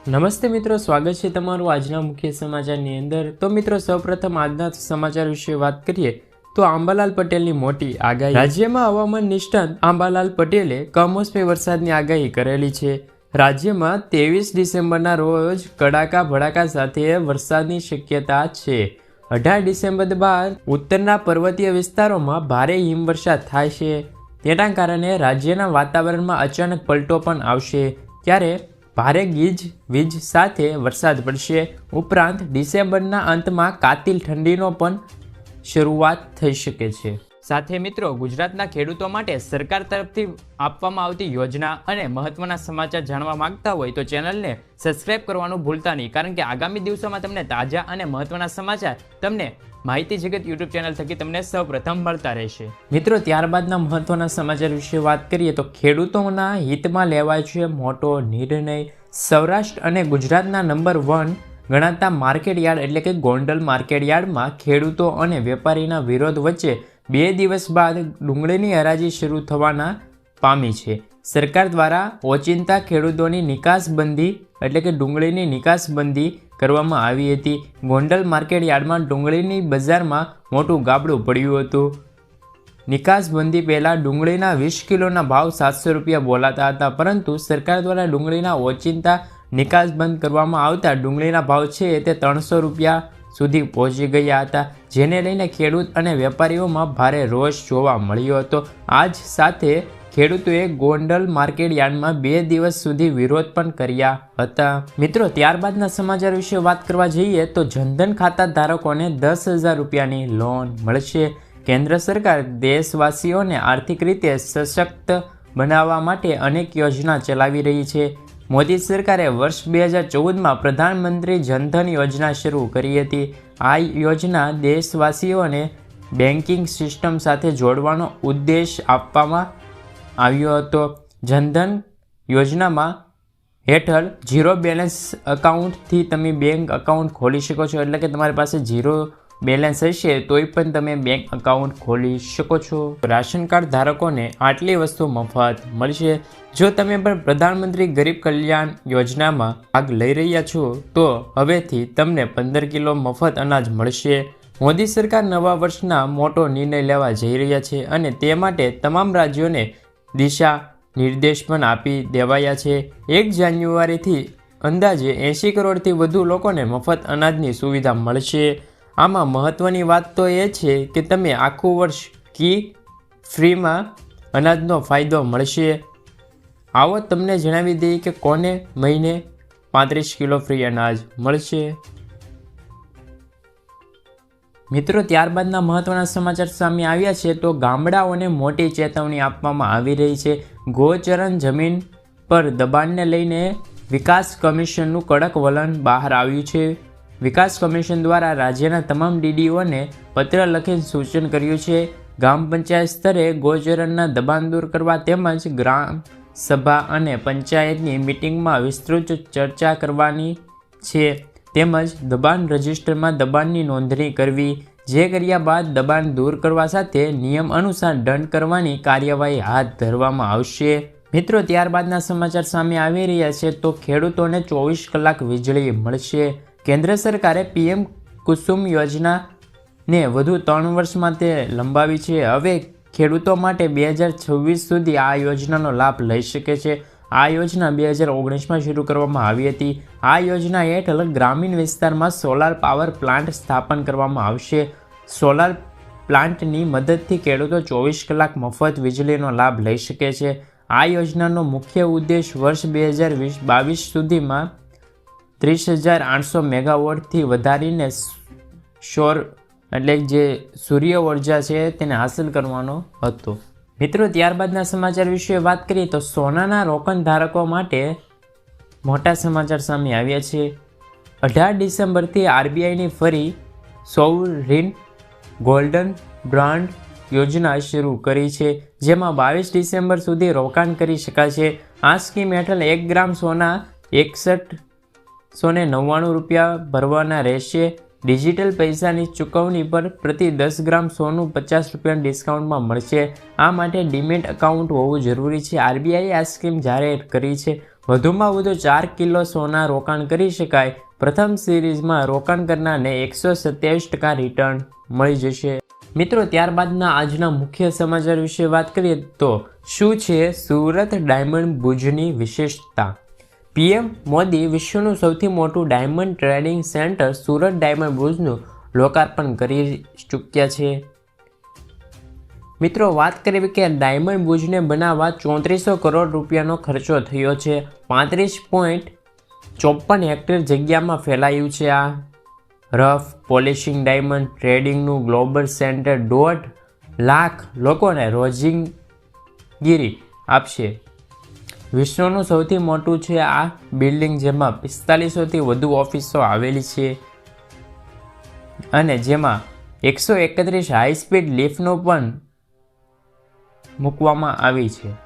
નમસ્તે મિત્રો, સ્વાગત છે તમારું આજના મુખ્ય સમાચારની અંદર। તો મિત્રો, સૌપ્રથમ આજના સમાચાર વિશે વાત કરીએ તો આંબાલાલ પટેલની મોટી આગાહી। રાજ્યમાં હવામાન નિષ્ણાત આંબાલાલ પટેલે કમોસમી વરસાદની આગાહી કરેલી છે। રાજ્યમાં 23 ડિસેમ્બરના રોજ કડાકા ભડાકા સાથે વરસાદની શક્યતા છે। 18 ડિસેમ્બર બાદ ઉત્તરના પર્વતીય વિસ્તારોમાં ભારે હિમવર્ષા થાય છે। તેના કારણે રાજ્યના વાતાવરણમાં અચાનક પલટો પણ આવશે, ત્યારે ભારે વીજ સાથે વરસાદ પડશે। ઉપરાંત ડિસેમ્બરના અંતમાં કાતિલ ઠંડીનો પણ શરૂઆત થઈ શકે છે। સાથે મિત્રો, ગુજરાતના ખેડૂતો માટે સરકાર તરફથી આપવામાં આવતી યોજના અને મહત્વના સમાચાર જાણવા માંગતા હોય તો ચેનલને સબસ્ક્રાઇબ કરવાનું ભૂલતા નહીં, કારણ કે આગામી દિવસોમાં તમને તાજા અને મહત્વના સમાચાર તમને માહિતી જગત યુટ્યુબ ચેનલ થકી તમને સૌપ્રથમ મળતા રહેશે। મિત્રો, ત્યારબાદના મહત્વના સમાચાર વિશે વાત કરીએ તો ખેડૂતોના હિતમાં લેવાય છે મોટો નિર્ણય। સૌરાષ્ટ્ર અને ગુજરાતના નંબર 1 ગણાતા માર્કેટયાર્ડ એટલે કે ગોંડલ માર્કેટયાર્ડમાં ખેડૂતો અને વેપારીના વિરોધ વચ્ચે 2 દિવસ બાદ ડુંગળીની હરાજી શરૂ થવાના પામી છે। સરકાર દ્વારા ઓચિંતા ખેડૂતોની નિકાસબંધી એટલે કે ડુંગળીની નિકાસબંધી કરવામાં આવી હતી। ગોંડલ માર્કેટયાર્ડમાં ડુંગળીની બજારમાં મોટું ગાબડું પડ્યું હતું। નિકાસબંધી પહેલાં ડુંગળીના 20 કિલોના ભાવ 700 રૂપિયા બોલાતા હતા, પરંતુ સરકાર દ્વારા ડુંગળીના ઓચિંતા નિકાસ બંધ કરવામાં આવતા ડુંગળીના ભાવ છે તે 300 રૂપિયા સુધી પહોંચી ગયા હતા, જેને લઈને ખેડૂત અને વેપારીઓમાં ભારે રોષ જોવા મળ્યો હતો। આજ સાથે ખેડૂતોએ ગોંડલ માર્કેટયાર્ડમાં 2 દિવસ સુધી વિરોધ પણ કર્યા હતા। મિત્રો, ત્યારબાદના સમાચાર વિશે વાત કરવા જઈએ તો જનધન ખાતા ધારકોને 10,000 રૂપિયાની લોન મળશે। કેન્દ્ર સરકાર દેશવાસીઓને આર્થિક રીતે સશક્ત બનાવવા માટે અનેક યોજના ચલાવી રહી છે। મોદી સરકારે વર્ષ 2014માં પ્રધાનમંત્રી જનધન યોજના શરૂ કરી હતી। આ યોજના દેશવાસીઓને બેન્કિંગ સિસ્ટમ સાથે જોડવાનો ઉદ્દેશ આપવામાં આવ્યો હતો। જનધન યોજનામાં હેઠળ ઝીરો બેલેન્સ એકાઉન્ટથી તમે બેંક એકાઉન્ટ ખોલી શકો છો, એટલે કે તમારી પાસે ઝીરો બેલેન્સ હશે તોય પણ તમે બેંક એકાઉન્ટ ખોલી શકો છો। રાશન કાર્ડ ધારકોને આટલી વસ્તુ મફત મળશે। જો તમે પણ પ્રધાનમંત્રી ગરીબ કલ્યાણ યોજનામાં ભાગ લઈ રહ્યા છો તો હવેથી તમને 15 કિલો મફત અનાજ મળશે। મોદી સરકાર નવા વર્ષના મોટો નિર્ણય લેવા જઈ રહ્યા છે અને તે માટે તમામ રાજ્યોને દિશા નિર્દેશ પણ આપી દેવાયા છે। 1 જાન્યુઆરીથી અંદાજે 80 કરોડથી વધુ લોકોને મફત અનાજની સુવિધા મળશે। આમાં મહત્વની વાત તો એ છે કે તમે આખું વર્ષ ફ્રીમાં અનાજનો ફાયદો મળશે। આવો તમને જણાવી દઈએ કે કોને મહિને 35 કિલો ફ્રી અનાજ મળશે। મિત્રો, ત્યારબાદના મહત્વના સમાચાર સામે આવ્યા છે તો ગામડાઓને મોટી ચેતવણી આપવામાં આવી રહી છે। ગોચરણ જમીન પર દબાણને લઈને વિકાસ કમિશનનું કડક વલણ બહાર આવ્યું છે। વિકાસ કમિશન દ્વારા રાજ્યના તમામ ડીડીઓને પત્ર લખીને સૂચન કર્યું છે। ગ્રામ પંચાયત સ્તરે ગોચરણના દબાણ દૂર કરવા તેમજ ગ્રામ સભા અને પંચાયતની મિટિંગમાં વિસ્તૃત ચર્ચા કરવાની છે, તેમજ દબાણ રજિસ્ટરમાં દબાણની નોંધણી કરવી, જે કર્યા બાદ દબાણ દૂર કરવા સાથે નિયમ અનુસાર દંડ કરવાની કાર્યવાહી હાથ ધરવામાં આવશે। મિત્રો, ત્યારબાદના સમાચાર સામે આવી રહ્યા છે તો ખેડૂતોને 24 કલાક વીજળી મળશે। કેન્દ્ર સરકારે પીએમ કુસુમ યોજનાને વધુ 3 વર્ષ માટે લંબાવી છે। હવે ખેડૂતો માટે 2026 સુધી આ યોજનાનો લાભ લઈ શકે છે। આ યોજના 2019માં શરૂ કરવામાં આવી હતી। આ યોજના હેઠળ ગ્રામીણ વિસ્તારમાં સોલાર પાવર પ્લાન્ટ સ્થાપન કરવામાં આવશે। સોલાર પ્લાન્ટની મદદથી ખેડૂતો 24 કલાક મફત વીજળીનો લાભ લઈ શકે છે। આ યોજનાનો મુખ્ય ઉદ્દેશ વર્ષ 2022 સુધીમાં 30,800 મેગાવોટથી વધારીને સૌર એટલે જે સૂર્ય ઉર્જા છે તેને હાંસલ કરવાનો હતો। મિત્રો, ત્યારબાદના સમાચાર વિશે વાત કરીએ તો સોનાના રોકાણ ધારકો માટે મોટા સમાચાર સામે આવ્યા છે। 18 ડિસેમ્બરથી આરબીઆઈની ફરી સોવરિન ગોલ્ડન બોન્ડ યોજના શરૂ કરી છે, જેમાં 22 ડિસેમ્બર સુધી રોકાણ કરી શકાશે। આ સ્કીમ હેઠળ 1 ગ્રામ સોના 6199 રૂપિયા ભરવાના રહેશે। ડિજિટલ પૈસાની ચૂકવણી પર પ્રતિ 10 ગ્રામ સોનું 50 રૂપિયા ડિસ્કાઉન્ટમાં મળશે। આ માટે ડીમેટ એકાઉન્ટ હોવું જરૂરી છે। આરબીઆઈએ આ સ્કીમ જાહેર કરી છે। વધુમાં વધુ 4 કિલો સોના રોકાણ કરી શકાય. પ્રથમ સિરીઝમાં રોકાણ કરનારને 127% રિટર્ન મળી જશે. મિત્રો, ત્યારબાદના આજના મુખ્ય સમાચાર વિશે વાત કરીએ તો શું છે સુરત ડાયમંડ ભુજની વિશેષતા? પીએમ મોદી વિશ્વનું સૌથી મોટું diamond trading centre Surat diamond ભુજનું લોકાર્પણ કરી ચૂક્યા છે. મિત્રો, વાત કરીએ કે ડાયમંડ ભુજને બનાવવા 3400 કરોડ રૂપિયાનો ખર્ચો થયો છે. 35.54 હેક્ટર જગ્યામાં ફેલાયું છે. આ રફ પોલિશિંગ ડાયમંડ ટ્રેડિંગનું ગ્લોબલ સેન્ટર 1.5 લાખ લોકોને રોજગારી આપશે. વિશ્વનું સૌથી મોટું છે આ બિલ્ડિંગ, જેમાં 4500થી વધુ ઓફિસો આવેલી છે અને જેમાં 131 હાઈ સ્પીડ લિફ્ટનો પણ મૂકવામાં આવી છે.